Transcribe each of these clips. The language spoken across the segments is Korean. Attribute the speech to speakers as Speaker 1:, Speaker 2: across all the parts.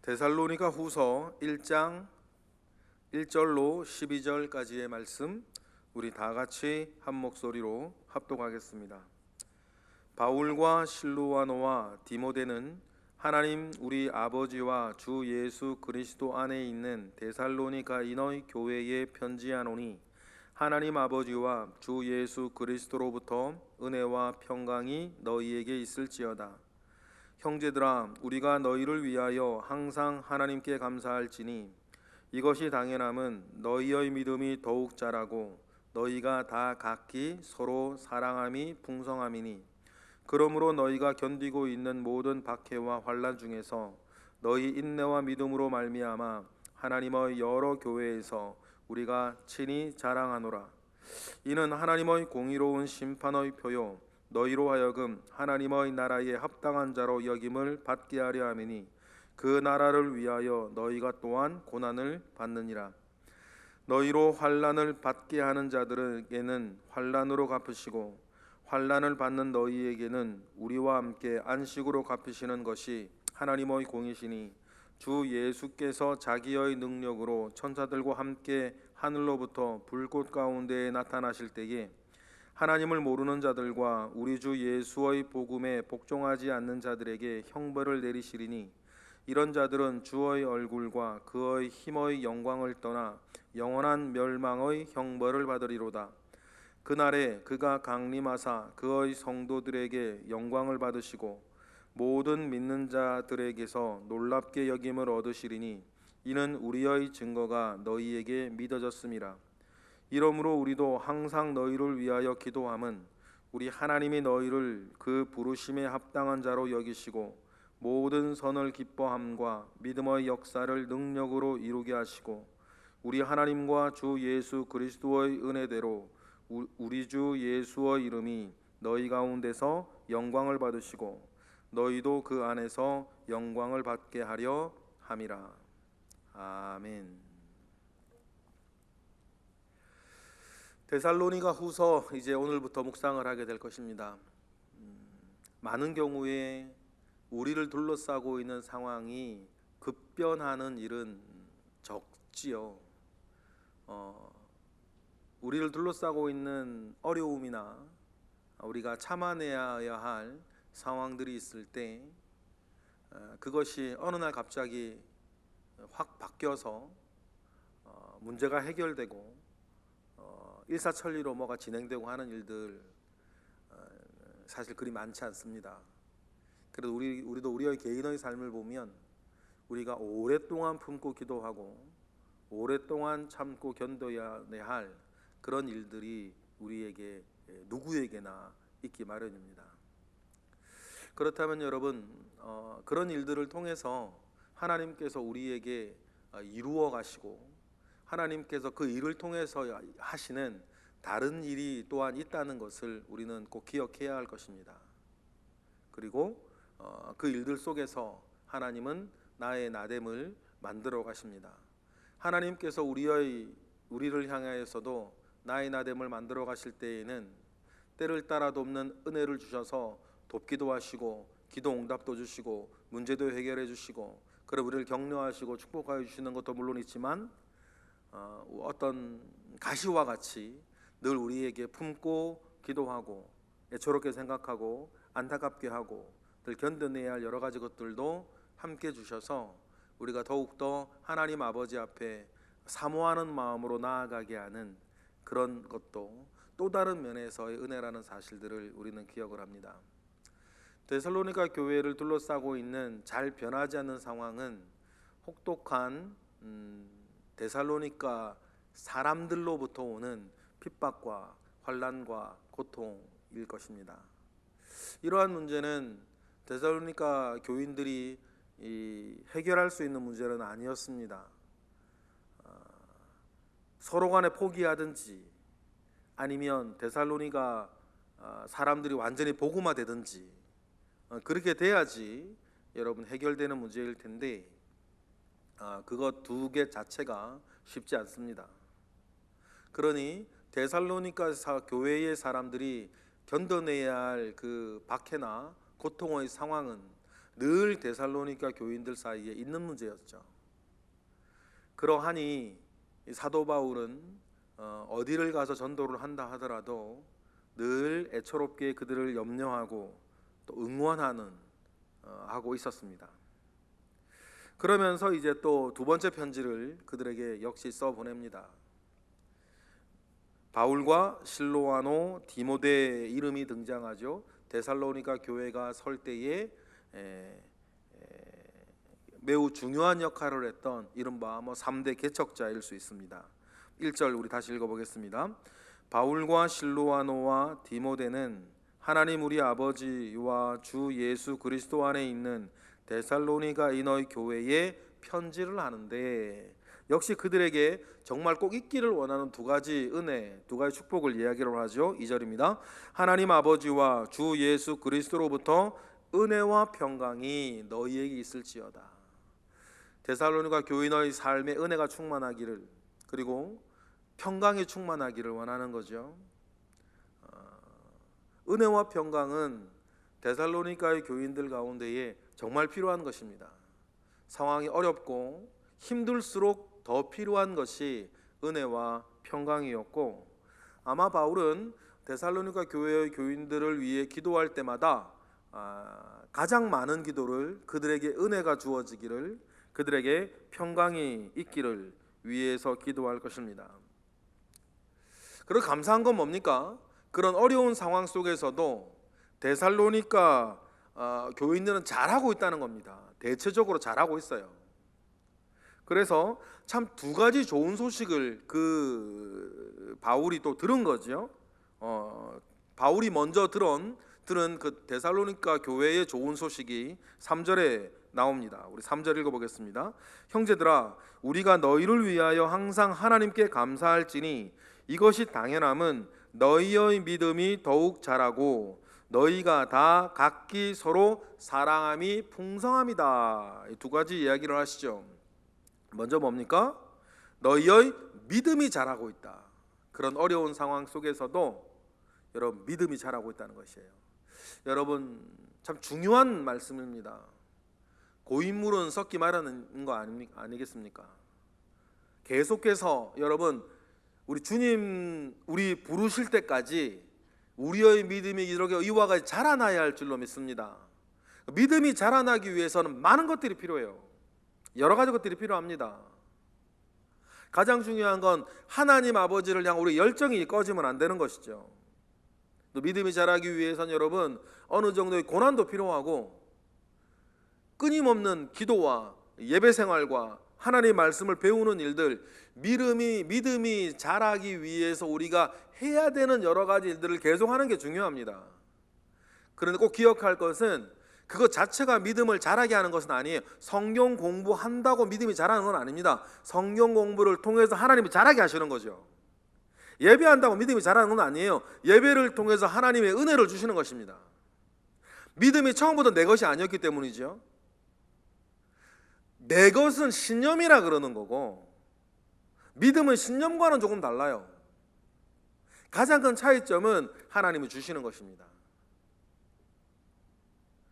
Speaker 1: 데살로니가 후서 1장 1절로 12절까지의 말씀, 우리 다 같이 한 목소리로 합독하겠습니다. 바울과 실루아노와 디모데는 하나님 우리 아버지와 주 예수 그리스도 안에 있는 데살로니가인의 교회에 편지하노니, 하나님 아버지와 주 예수 그리스도로부터 은혜와 평강이 너희에게 있을지어다. 형제들아, 우리가 너희를 위하여 항상 하나님께 감사할지니 이것이 당연함은 너희의 믿음이 더욱 자라고 너희가 다 각기 서로 사랑함이 풍성함이니, 그러므로 너희가 견디고 있는 모든 박해와 환난 중에서 너희 인내와 믿음으로 말미암아 하나님의 여러 교회에서 우리가 친히 자랑하노라. 이는 하나님의 공의로운 심판의 표요 너희로 하여금 하나님의 나라에 합당한 자로 여김을 받게 하려 함이니, 그 나라를 위하여 너희가 또한 고난을 받느니라. 너희로 환난을 받게 하는 자들에게는 환난으로 갚으시고, 환난을 받는 너희에게는 우리와 함께 안식으로 갚으시는 것이 하나님의 공이시니, 주 예수께서 자기의 능력으로 천사들과 함께 하늘로부터 불꽃 가운데에 나타나실 때에 하나님을 모르는 자들과 우리 주 예수의 복음에 복종하지 않는 자들에게 형벌을 내리시리니, 이런 자들은 주의 얼굴과 그의 힘의 영광을 떠나 영원한 멸망의 형벌을 받으리로다. 그날에 그가 강림하사 그의 성도들에게 영광을 받으시고 모든 믿는 자들에게서 놀랍게 여김을 얻으시리니, 이는 우리의 증거가 너희에게 믿어졌음이라. 이러므로 우리도 항상 너희를 위하여 기도함은, 우리 하나님이 너희를 그 부르심에 합당한 자로 여기시고 모든 선을 기뻐함과 믿음의 역사를 능력으로 이루게 하시고, 우리 하나님과 주 예수 그리스도의 은혜대로 우리 주 예수의 이름이 너희 가운데서 영광을 받으시고 너희도 그 안에서 영광을 받게 하려 함이라. 아멘. 데살로니가 후서, 이제 오늘부터 묵상을 하게 될 것입니다. 많은 경우에 우리를 둘러싸고 있는 상황이 급변하는 일은 적지요. 우리를 둘러싸고 있는 어려움이나 우리가 참아내야 할 상황들이 있을 때, 그것이 어느 날 갑자기 확 바뀌어서 문제가 해결되고 일사천리로 뭐가 진행되고 하는 일들, 사실 그리 많지 않습니다. 그래도 우리도 우리의 개인의 삶을 보면 우리가 오랫동안 품고 기도하고 오랫동안 참고 견뎌야 할 그런 일들이 우리에게 누구에게나 있기 마련입니다. 그렇다면 여러분, 그런 일들을 통해서 하나님께서 우리에게 이루어 가시고 하나님께서 그 일을 통해서 하시는 다른 일이 또한 있다는 것을 우리는 꼭 기억해야 할 것입니다. 그리고 그 일들 속에서 하나님은 나의 나됨을 만들어 가십니다. 하나님께서 우리를 향하여서도 나의 나됨을 만들어 가실 때에는 때를 따라 돕는 은혜를 주셔서 돕기도 하시고 기도 응답도 주시고 문제도 해결해 주시고, 그리고 우리를 격려하시고 축복하여 주시는 것도 물론 있지만, 어떤 가시와 같이 늘 우리에게 품고 기도하고 애처롭게 생각하고 안타깝게 하고 늘 견뎌내야 할 여러 가지 것들도 함께 주셔서 우리가 더욱더 하나님 아버지 앞에 사모하는 마음으로 나아가게 하는 그런 것도 또 다른 면에서의 은혜라는 사실들을 우리는 기억을 합니다. 데살로니가 교회를 둘러싸고 있는 잘 변하지 않는 상황은 혹독한 데살로니가 사람들로부터 오는 핍박과 환난과 고통일 것입니다. 이러한 문제는 데살로니가 교인들이 해결할 수 있는 문제는 아니었습니다. 서로 간에 포기하든지 아니면 데살로니가 사람들이 완전히 복음화되든지 그렇게 돼야지 여러분 해결되는 문제일 텐데, 그것 두 개 자체가 쉽지 않습니다. 그러니 데살로니가 교회의 사람들이 견뎌내야 할 그 박해나 고통의 상황은 늘 데살로니가 교인들 사이에 있는 문제였죠. 그러하니 사도 바울은 어디를 가서 전도를 한다 하더라도 늘 애처롭게 그들을 염려하고 또 응원하는 하고 있었습니다. 그러면서 이제 또 두 번째 편지를 그들에게 역시 써 보냅니다. 바울과 실로아노, 디모데 이름이 등장하죠. 데살로니가 교회가 설 때에 매우 중요한 역할을 했던 이른바 3대 개척자일 수 있습니다. 1절 우리 다시 읽어보겠습니다. 바울과 실로아노와 디모데는 하나님 우리 아버지와 주 예수 그리스도 안에 있는 데살로니가 너희 교회에 편지를 하는데, 역시 그들에게 정말 꼭 있기를 원하는 두 가지 은혜, 두 가지 축복을 이야기를 하죠. 2절입니다. 하나님 아버지와 주 예수 그리스도로부터 은혜와 평강이 너희에게 있을지어다. 데살로니가 교인의 삶에 은혜가 충만하기를, 그리고 평강이 충만하기를 원하는 거죠. 은혜와 평강은 데살로니가의 교인들 가운데에 정말 필요한 것입니다. 상황이 어렵고 힘들수록 더 필요한 것이 은혜와 평강이었고, 아마 바울은 데살로니가 교회의 교인들을 위해 기도할 때마다 가장 많은 기도를 그들에게 은혜가 주어지기를, 그들에게 평강이 있기를 위해서 기도할 것입니다. 그리고 감사한 건 뭡니까? 그런 어려운 상황 속에서도 데살로니가 교인들은 잘하고 있다는 겁니다. 대체적으로 잘하고 있어요. 그래서 참 두 가지 좋은 소식을 바울이 또 들은 거죠. 바울이 먼저 들은 그 데살로니가 교회의 좋은 소식이 3절에 나옵니다. 우리 3절 읽어보겠습니다. 형제들아, 우리가 너희를 위하여 항상 하나님께 감사할지니 이것이 당연함은 너희의 믿음이 더욱 자라고 너희가 다 각기 서로 사랑함이 풍성함이다. 이 두 가지 이야기를 하시죠. 먼저 뭡니까? 너희의 믿음이 자라고 있다. 그런 어려운 상황 속에서도 여러분 믿음이 자라고 있다는 것이에요. 여러분 참 중요한 말씀입니다. 고인물은 썩기 마련인 거 아니겠습니까? 계속해서 여러분 우리 주님 우리 부르실 때까지 우리의 믿음이 이렇게 이와 같이 자라나야 할 줄로 믿습니다. 믿음이 자라나기 위해서는 많은 것들이 필요해요. 여러 가지 것들이 필요합니다. 가장 중요한 건 하나님 아버지를 향한 우리 열정이 꺼지면 안 되는 것이죠. 또 믿음이 자라기 위해서는 여러분 어느 정도의 고난도 필요하고 끊임없는 기도와 예배 생활과 하나님의 말씀을 배우는 일들, 믿음이 자라기 위해서 우리가 해야 되는 여러 가지 일들을 계속하는 게 중요합니다. 그런데 꼭 기억할 것은 그것 자체가 믿음을 자라게 하는 것은 아니에요. 성경 공부한다고 믿음이 자라는 건 아닙니다. 성경 공부를 통해서 하나님이 자라게 하시는 거죠. 예배한다고 믿음이 자라는 건 아니에요. 예배를 통해서 하나님의 은혜를 주시는 것입니다. 믿음이 처음부터 내 것이 아니었기 때문이죠. 내 것은 신념이라 그러는 거고 믿음은 신념과는 조금 달라요. 가장 큰 차이점은 하나님이 주시는 것입니다.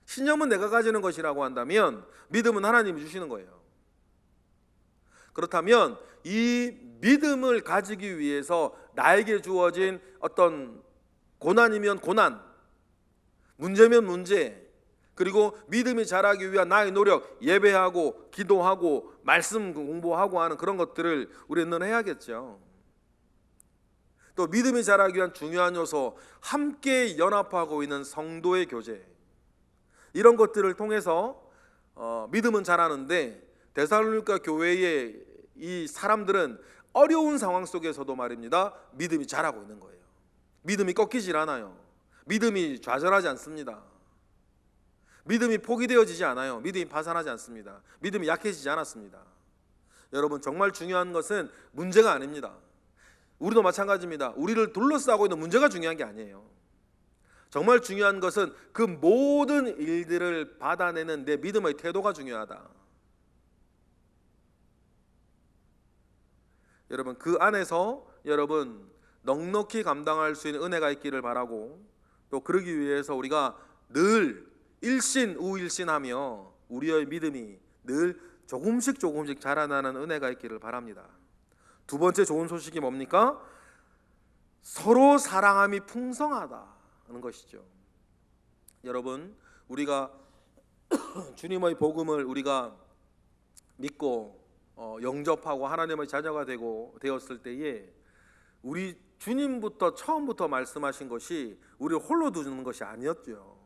Speaker 1: 신념은 내가 가지는 것이라고 한다면 믿음은 하나님이 주시는 거예요. 그렇다면 이 믿음을 가지기 위해서 나에게 주어진 어떤 고난이면 고난, 문제면 문제, 그리고 믿음이 자라기 위한 나의 노력, 예배하고 기도하고 말씀 공부하고 하는 그런 것들을 우리는 해야겠죠. 또 믿음이 자라기 위한 중요한 요소, 함께 연합하고 있는 성도의 교제, 이런 것들을 통해서 믿음은 자라는데 데살로니가 교회의 이 사람들은 어려운 상황 속에서도 말입니다, 믿음이 자라고 있는 거예요. 믿음이 꺾이질 않아요. 믿음이 좌절하지 않습니다. 믿음이 포기되어지지 않아요. 믿음이 파산하지 않습니다. 믿음이 약해지지 않았습니다. 여러분 정말 중요한 것은 문제가 아닙니다. 우리도 마찬가지입니다. 우리를 둘러싸고 있는 문제가 중요한 게 아니에요. 정말 중요한 것은 그 모든 일들을 받아내는 내 믿음의 태도가 중요하다. 여러분 그 안에서 여러분 넉넉히 감당할 수 있는 은혜가 있기를 바라고, 또 그러기 위해서 우리가 늘 일신우일신하며 우리의 믿음이 늘 조금씩 자라나는 은혜가 있기를 바랍니다. 두 번째 좋은 소식이 뭡니까? 서로 사랑함이 풍성하다는 것이죠. 여러분, 우리가 주님의 복음을 우리가 믿고 영접하고 하나님의 자녀가 되었을 때에 우리 주님부터 처음부터 말씀하신 것이 우리를 홀로 두는 것이 아니었죠.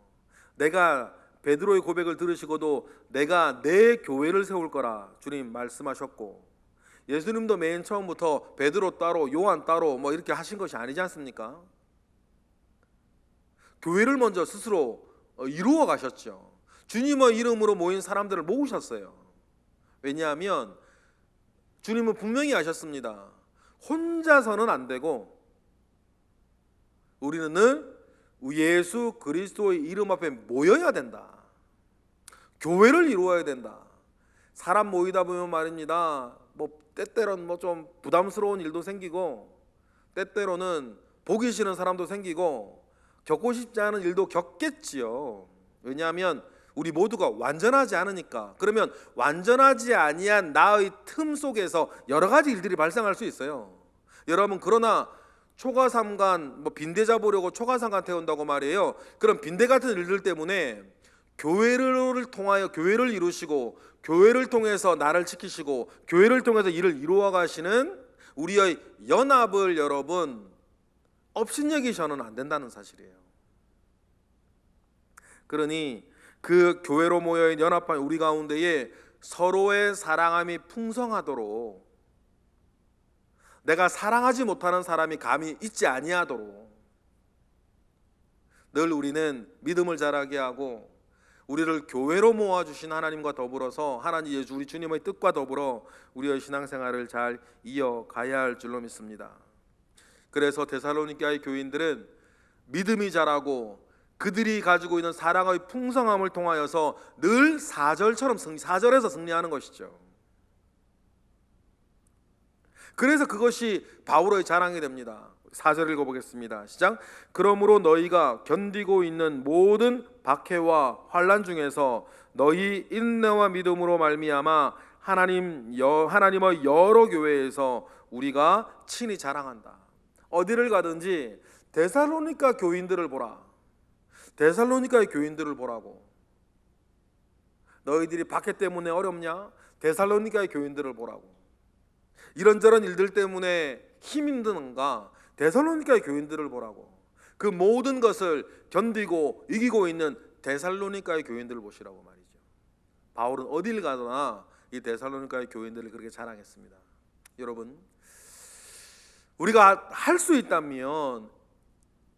Speaker 1: 내가 베드로의 고백을 들으시고도 내가 내 교회를 세울 거라 주님 말씀하셨고, 예수님도 맨 처음부터 베드로 따로 요한 따로 뭐 이렇게 하신 것이 아니지 않습니까? 교회를 먼저 스스로 이루어 가셨죠. 주님의 이름으로 모인 사람들을 모으셨어요. 왜냐하면 주님은 분명히 하셨습니다. 혼자서는 안 되고 우리는 늘 예수 그리스도의 이름 앞에 모여야 된다. 교회를 이루어야 된다. 사람 모이다 보면 말입니다, 뭐 때때로는 뭐 좀 부담스러운 일도 생기고, 때때로는 보기 싫은 사람도 생기고, 겪고 싶지 않은 일도 겪겠지요. 왜냐하면 우리 모두가 완전하지 않으니까. 그러면 완전하지 아니한 나의 틈 속에서 여러 가지 일들이 발생할 수 있어요. 여러분, 그러나 초가삼간 뭐 빈대 잡으려고 초가삼간 태운다고 말이에요. 그럼 빈대 같은 일들 때문에 교회를 통하여 교회를 이루시고, 교회를 통해서 나를 지키시고, 교회를 통해서 일을 이루어 가시는 우리의 연합을 여러분 업신여기셔는 안 된다는 사실이에요. 그러니 그 교회로 모여있는 연합한 우리 가운데에 서로의 사랑함이 풍성하도록, 내가 사랑하지 못하는 사람이 감히 있지 아니하도록 늘 우리는 믿음을 자라게 하고, 우리를 교회로 모아주신 하나님과 더불어서 하나님 우리 주님의 뜻과 더불어 우리의 신앙생활을 잘 이어가야 할 줄로 믿습니다. 그래서 데살로니가의 교인들은 믿음이 자라고 그들이 가지고 있는 사랑의 풍성함을 통하여서 늘 4절에서 승리하는 것이죠. 그래서 그것이 바울의 자랑이 됩니다. 4절 읽어보겠습니다. 시작. 그러므로 너희가 견디고 있는 모든 박해와 환난 중에서 너희 인내와 믿음으로 말미암아 하나님의 여러 교회에서 우리가 친히 자랑한다. 어디를 가든지 데살로니가 교인들을 보라. 데살로니가의 교인들을 보라고. 너희들이 박해 때문에 어렵냐? 데살로니가의 교인들을 보라고. 이런저런 일들 때문에 힘든가? 데살로니가의 교인들을 보라고. 그 모든 것을 견디고 이기고 있는 데살로니가의 교인들을 보시라고 말이죠. 바울은 어딜 가거나 이 데살로니가의 교인들을 그렇게 자랑했습니다. 여러분, 우리가 할 수 있다면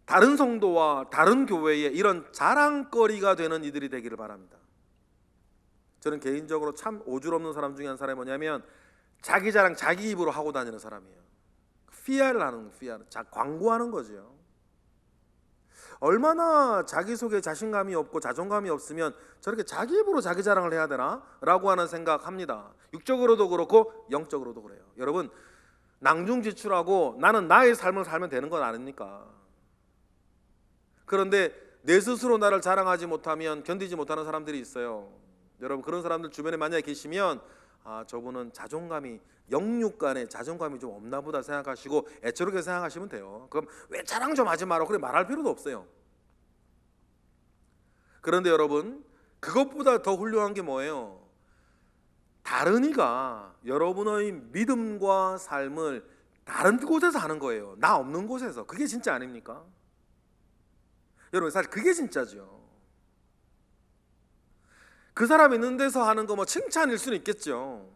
Speaker 1: 다른 성도와 다른 교회에 이런 자랑거리가 되는 이들이 되기를 바랍니다. 저는 개인적으로 참 오줄없는 사람 중에 한 사람이 뭐냐면 자기 자랑 자기 입으로 하고 다니는 사람이에요. 피아를 하는, 광고하는 거죠. 얼마나 자기 속에 자신감이 없고 자존감이 없으면 저렇게 자기 입으로 자기 자랑을 해야 되나? 라고 하는 생각합니다. 육적으로도 그렇고 영적으로도 그래요. 여러분, 낭중지출하고 나는 나의 삶을 살면 되는 건 아닙니까? 그런데 내 스스로 나를 자랑하지 못하면 견디지 못하는 사람들이 있어요. 여러분, 그런 사람들 주변에 만약에 계시면 저분은 자존감이, 영육간에 자존감이 좀 없나 보다 생각하시고 애처롭게 생각하시면 돼요. 그럼 왜 자랑 좀 하지 마라 그래 말할 필요도 없어요. 그런데 여러분, 그것보다 더 훌륭한 게 뭐예요? 다른 이가 여러분의 믿음과 삶을 다른 곳에서 하는 거예요. 나 없는 곳에서. 그게 진짜 아닙니까? 여러분, 사실 그게 진짜죠. 그 사람 있는 데서 하는 거 뭐 칭찬일 수는 있겠죠.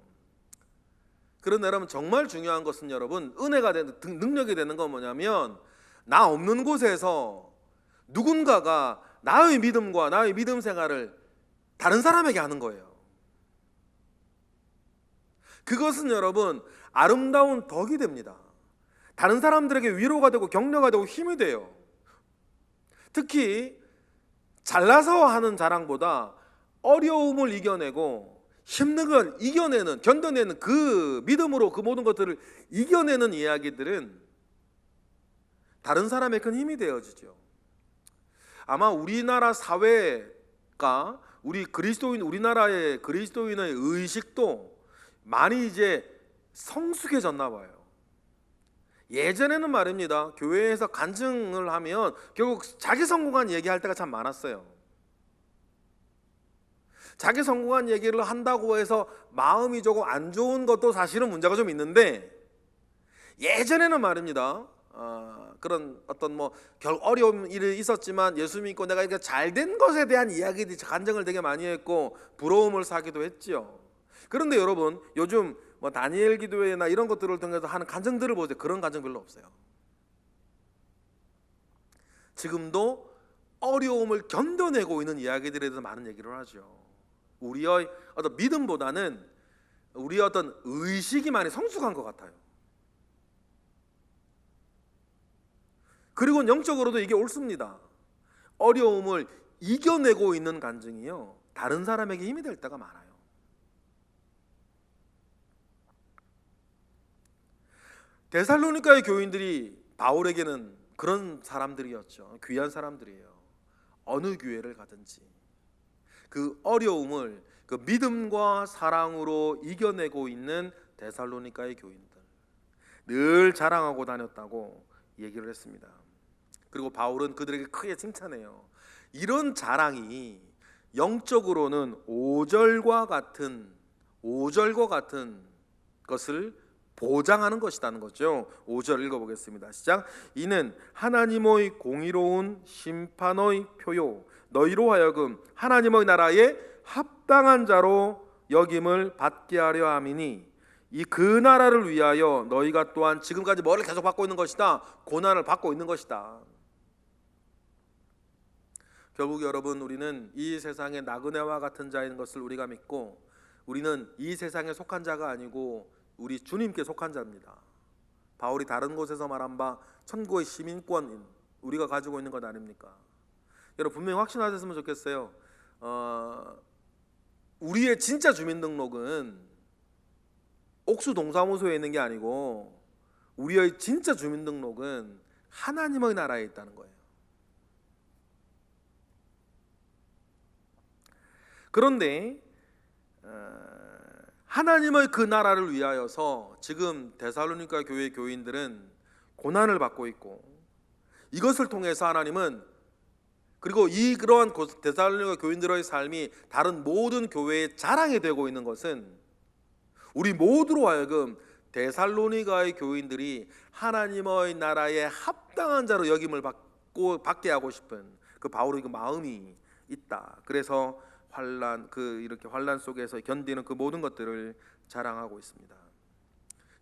Speaker 1: 그런데 여러분, 정말 중요한 것은 여러분, 은혜가 되는, 능력이 되는 건 뭐냐면 나 없는 곳에서 누군가가 나의 믿음과 나의 믿음 생활을 다른 사람에게 하는 거예요. 그것은 여러분 아름다운 덕이 됩니다. 다른 사람들에게 위로가 되고 격려가 되고 힘이 돼요. 특히 잘나서 하는 자랑보다 어려움을 이겨내고 힘든 걸 이겨내는, 견뎌내는 그 믿음으로 그 모든 것들을 이겨내는 이야기들은 다른 사람의 큰 힘이 되어지죠. 아마 우리나라 사회에 우리 그리스도인, 우리나라의 그리스도인의 의식도 많이 이제 성숙해졌나 봐요. 예전에는 말입니다, 교회에서 간증을 하면 결국 자기 성공한 얘기할 때가 참 많았어요. 자기 성공한 얘기를 한다고 해서 마음이 조금 안 좋은 것도 사실은 문제가 좀 있는데, 예전에는 말입니다, 그런 어떤 어려운 일이 있었지만 예수 믿고 내가 이렇게 잘된 것에 대한 이야기들이 간증을 되게 많이 했고 부러움을 사기도 했지요. 그런데 여러분, 요즘 다니엘 기도회나 이런 것들을 통해서 하는 간증들을 보세요. 그런 간증 별로 없어요. 지금도 어려움을 견뎌내고 있는 이야기들에 대해서 많은 얘기를 하죠. 우리의 어떤 믿음보다는 우리의 어떤 의식이 많이 성숙한 것 같아요. 그리고 영적으로도 이게 옳습니다. 어려움을 이겨내고 있는 간증이요, 다른 사람에게 힘이 될 때가 많아요. 데살로니가의 교인들이 바울에게는 그런 사람들이었죠. 귀한 사람들이에요. 어느 교회를 가든지 그 어려움을 그 믿음과 사랑으로 이겨내고 있는 데살로니가의 교인들, 늘 자랑하고 다녔다고 얘기를 했습니다. 그리고 바울은 그들에게 크게 칭찬해요. 이런 자랑이 영적으로는 오절과 같은 것을 보장하는 것이라는 거죠. 5절 읽어보겠습니다. 시작. 이는 하나님의 공의로운 심판의 표요, 너희로 하여금 하나님의 나라에 합당한 자로 여김을 받게 하려 함이니, 이 그 나라를 위하여 너희가 또한 지금까지 뭐를 계속 받고 있는 것이다? 고난을 받고 있는 것이다. 결국 여러분, 우리는 이 세상의 나그네와 같은 자인 것을 우리가 믿고, 우리는 이 세상에 속한 자가 아니고 우리 주님께 속한 자입니다. 바울이 다른 곳에서 말한 바 천국의 시민권 우리가 가지고 있는 것 아닙니까? 여러분, 분명히 확신하셨으면 좋겠어요. 우리의 진짜 주민등록은 옥수 동사무소에 있는 게 아니고, 우리의 진짜 주민등록은 하나님의 나라에 있다는 거예요. 그런데 하나님의 그 나라를 위하여서 지금 데살로니가 교회 교인들은 고난을 받고 있고, 이것을 통해서 하나님은, 그리고 그러한 데살로니가 교인들의 삶이 다른 모든 교회의 자랑이 되고 있는 것은, 우리 모두로 하여금 데살로니가의 교인들이 하나님의 나라에 합당한 자로 여김을 받게 하고 싶은 그 바울의 그 마음이 있다. 그래서 이렇게 환난 속에서 견디는 그 모든 것들을 자랑하고 있습니다.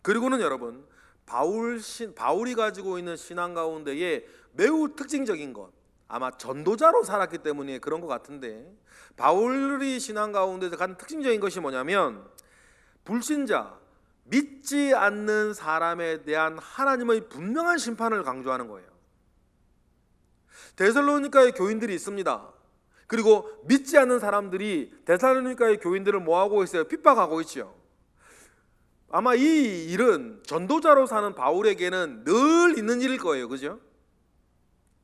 Speaker 1: 그리고는 여러분, 바울이 가지고 있는 신앙 가운데에 매우 특징적인 것, 아마 전도자로 살았기 때문에 그런 것 같은데, 바울이 신앙 가운데서 가장 특징적인 것이 뭐냐면, 불신자, 믿지 않는 사람에 대한 하나님의 분명한 심판을 강조하는 거예요. 데살로니가의 교인들이 있습니다. 그리고 믿지 않는 사람들이 데살로니가의 교인들을 뭐하고 있어요? 핍박하고 있죠. 아마 이 일은 전도자로 사는 바울에게는 늘 있는 일일 거예요. 그죠?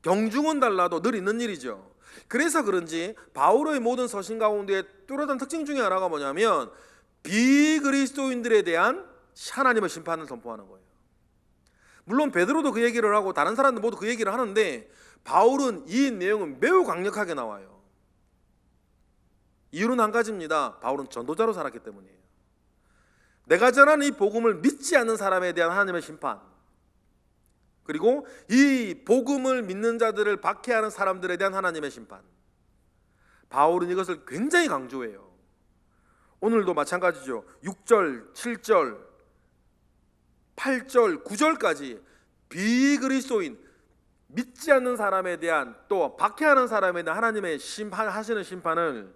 Speaker 1: 경중은 달라도 늘 있는 일이죠. 그래서 그런지 바울의 모든 서신 가운데 뚜렷한 특징 중에 하나가 뭐냐면, 비그리스도인들에 대한 하나님의 심판을 선포하는 거예요. 물론 베드로도 그 얘기를 하고 다른 사람들 모두 그 얘기를 하는데, 바울은 이 내용은 매우 강력하게 나와요. 이유는 한 가지입니다. 바울은 전도자로 살았기 때문이에요. 내가 전하는 이 복음을 믿지 않는 사람에 대한 하나님의 심판, 그리고 이 복음을 믿는 자들을 박해하는 사람들에 대한 하나님의 심판, 바울은 이것을 굉장히 강조해요. 오늘도 마찬가지죠. 6절, 7절, 8절, 9절까지 비그리스도인, 믿지 않는 사람에 대한, 또 박해하는 사람에 대한 하나님의 하시는 심판을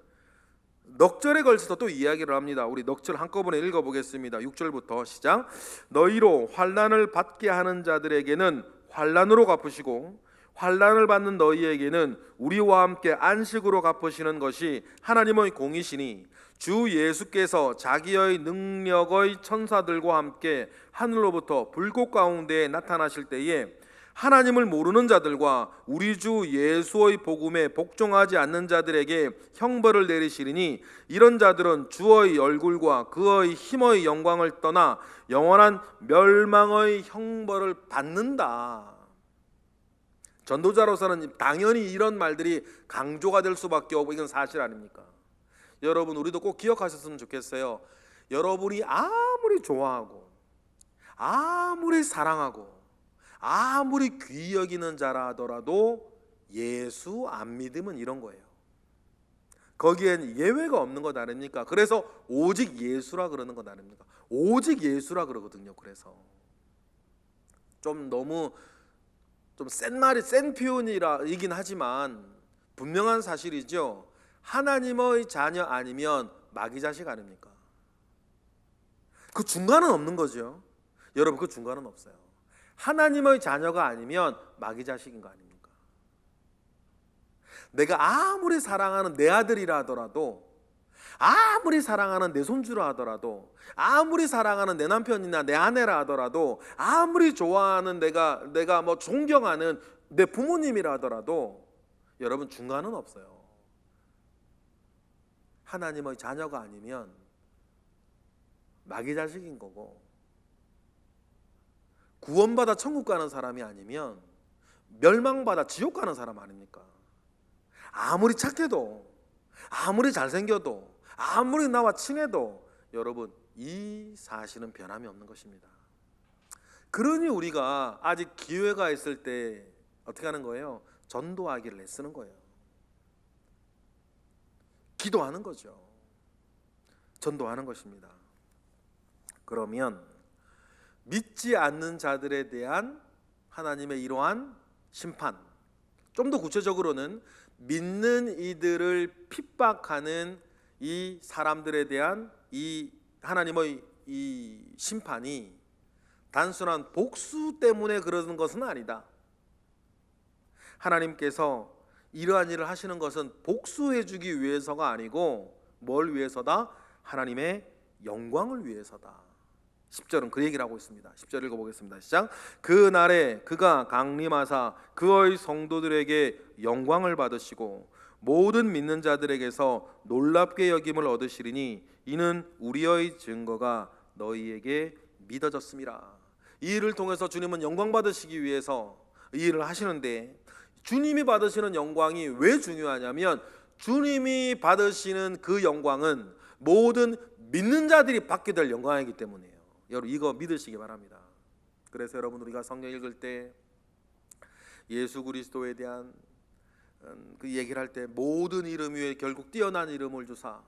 Speaker 1: 넉 절에 걸쳐서 또 이야기를 합니다. 우리 넉 절 한꺼번에 읽어보겠습니다. 6절부터 시작. 너희로 환난을 받게 하는 자들에게는 환난으로 갚으시고, 환난을 받는 너희에게는 우리와 함께 안식으로 갚으시는 것이 하나님의 공이시니, 주 예수께서 자기의 능력의 천사들과 함께 하늘로부터 불꽃 가운데 나타나실 때에 하나님을 모르는 자들과 우리 주 예수의 복음에 복종하지 않는 자들에게 형벌을 내리시리니 이런 자들은 주의 얼굴과 그의 힘의 영광을 떠나 영원한 멸망의 형벌을 받는다. 전도자로서는 당연히 이런 말들이 강조가 될 수밖에 없고 이건 사실 아닙니까? 여러분, 우리도 꼭 기억하셨으면 좋겠어요. 여러분이 아무리 좋아하고 아무리 사랑하고 아무리 귀히 여기는 자라 하더라도 예수 안 믿으면 이런 거예요. 거기엔 예외가 없는 것 아닙니까? 그래서 오직 예수라 그러는 것 아닙니까? 오직 예수라 그러거든요. 그래서 좀 너무 좀 센 말이 센 표현이긴 하지만 분명한 사실이죠. 하나님의 자녀 아니면 마귀 자식 아닙니까? 그 중간은 없는 거죠. 여러분, 그 중간은 없어요. 하나님의 자녀가 아니면 마귀 자식인 거 아닙니까? 내가 아무리 사랑하는 내 아들이라 하더라도, 아무리 사랑하는 내 손주라 하더라도, 아무리 사랑하는 내 남편이나 내 아내라 하더라도, 아무리 좋아하는 내가 뭐 존경하는 내 부모님이라 하더라도 여러분, 중간은 없어요. 하나님의 자녀가 아니면 마귀 자식인 거고, 구원받아 천국 가는 사람이 아니면 멸망받아 지옥 가는 사람 아닙니까? 아무리 착해도, 아무리 잘생겨도, 아무리 나와 친해도 여러분, 이 사실은 변함이 없는 것입니다. 그러니 우리가 아직 기회가 있을 때 어떻게 하는 거예요? 전도하기를 애쓰는 거예요. 기도하는 거죠. 전도하는 것입니다. 그러면 믿지 않는 자들에 대한 하나님의 이러한 심판, 좀 더 구체적으로는 믿는 이들을 핍박하는 이 사람들에 대한 이 하나님의 이 심판이 단순한 복수 때문에 그러는 것은 아니다. 하나님께서 이러한 일을 하시는 것은 복수해 주기 위해서가 아니고 뭘 위해서다? 하나님의 영광을 위해서다. 10절은 그 얘기를 하고 있습니다. 10절 읽어보겠습니다. 시작. 그 날에 그가 강림하사 그의 성도들에게 영광을 받으시고 모든 믿는 자들에게서 놀랍게 여김을 얻으시리니 이는 우리의 증거가 너희에게 믿어졌음이라. 이 일을 통해서 주님은 영광 받으시기 위해서 이 일을 하시는데, 주님이 받으시는 영광이 왜 중요하냐면 주님이 받으시는 그 영광은 모든 믿는 자들이 받게 될 영광이기 때문이에요. 여러분, 이거 믿으시기 바랍니다. 그래서 여러분, 우리가 성경 읽을 때 예수 그리스도에 대한 그 얘기를 할 때 모든 이름 위에 결국 뛰어난 이름을 주사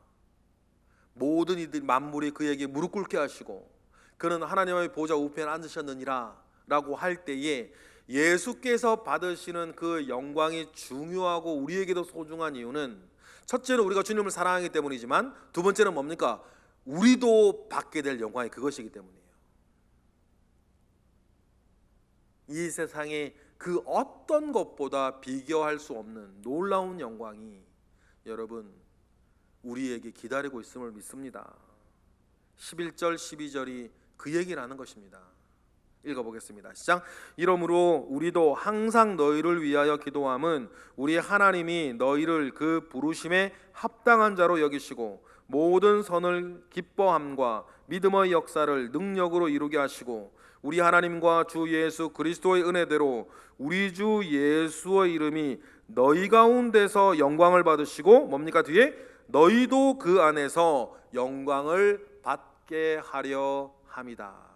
Speaker 1: 모든 이들 만물이 그에게 무릎 꿇게 하시고 그는 하나님의 보좌 우편에 앉으셨느니라 라고 할 때에 예수께서 받으시는 그 영광이 중요하고 우리에게도 소중한 이유는, 첫째는 우리가 주님을 사랑하기 때문이지만 두 번째는 뭡니까? 우리도 받게 될 영광이 그것이기 때문이에요. 이 세상에 그 어떤 것보다 비교할 수 없는 놀라운 영광이 여러분 우리에게 기다리고 있음을 믿습니다. 11절 12절이 그 얘기를 하는 것입니다. 읽어보겠습니다. 시작. 이러므로 우리도 항상 너희를 위하여 기도함은 우리 하나님이 너희를 그 부르심에 합당한 자로 여기시고 모든 선을 기뻐함과 믿음의 역사를 능력으로 이루게 하시고 우리 하나님과 주 예수 그리스도의 은혜대로 우리 주 예수의 이름이 너희 가운데서 영광을 받으시고 뭡니까 뒤에? 너희도 그 안에서 영광을 받게 하려 함이다.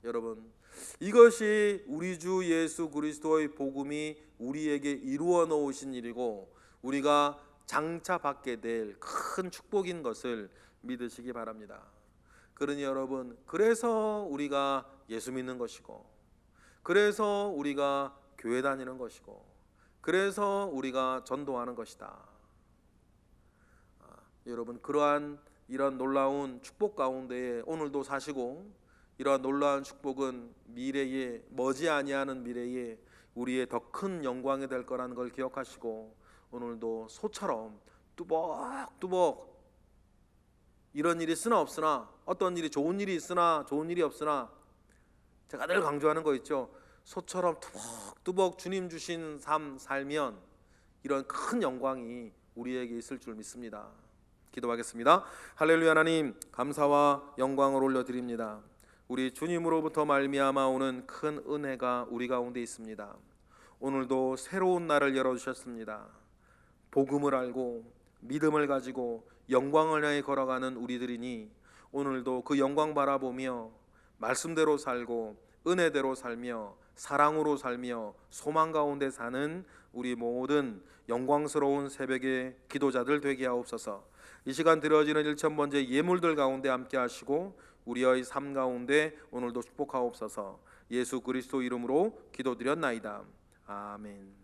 Speaker 1: 여러분, 이것이 우리 주 예수 그리스도의 복음이 우리에게 이루어 놓으신 일이고 우리가 장차 받게 될 큰 축복인 것을 믿으시기 바랍니다. 그러니 여러분, 그래서 우리가 예수 믿는 것이고, 그래서 우리가 교회 다니는 것이고, 그래서 우리가 전도하는 것이다. 여러분, 그러한 이런 놀라운 축복 가운데에 오늘도 사시고, 이러한 놀라운 축복은 미래에 머지 아니하는 미래에 우리의 더 큰 영광이 될 거라는 걸 기억하시고 오늘도 소처럼 뚜벅뚜벅 이런 일이 있으나 없으나, 어떤 일이 좋은 일이 있으나 좋은 일이 없으나 제가 늘 강조하는 거 있죠. 소처럼 투벅투벅 주님 주신 삶 살면 이런 큰 영광이 우리에게 있을 줄 믿습니다. 기도하겠습니다. 할렐루야. 하나님, 감사와 영광을 올려드립니다. 우리 주님으로부터 말미암아 오는 큰 은혜가 우리 가운데 있습니다. 오늘도 새로운 날을 열어주셨습니다. 복음을 알고 믿음을 가지고 영광을 향해 걸어가는 우리들이니 오늘도 그 영광 바라보며 말씀대로 살고 은혜대로 살며 사랑으로 살며 소망 가운데 사는 우리 모든 영광스러운 새벽의 기도자들 되게 하옵소서. 이 시간 드려지는 1000번째 예물들 가운데 함께 하시고 우리의 삶 가운데 오늘도 축복하옵소서. 예수 그리스도 이름으로 기도드렸나이다. 아멘.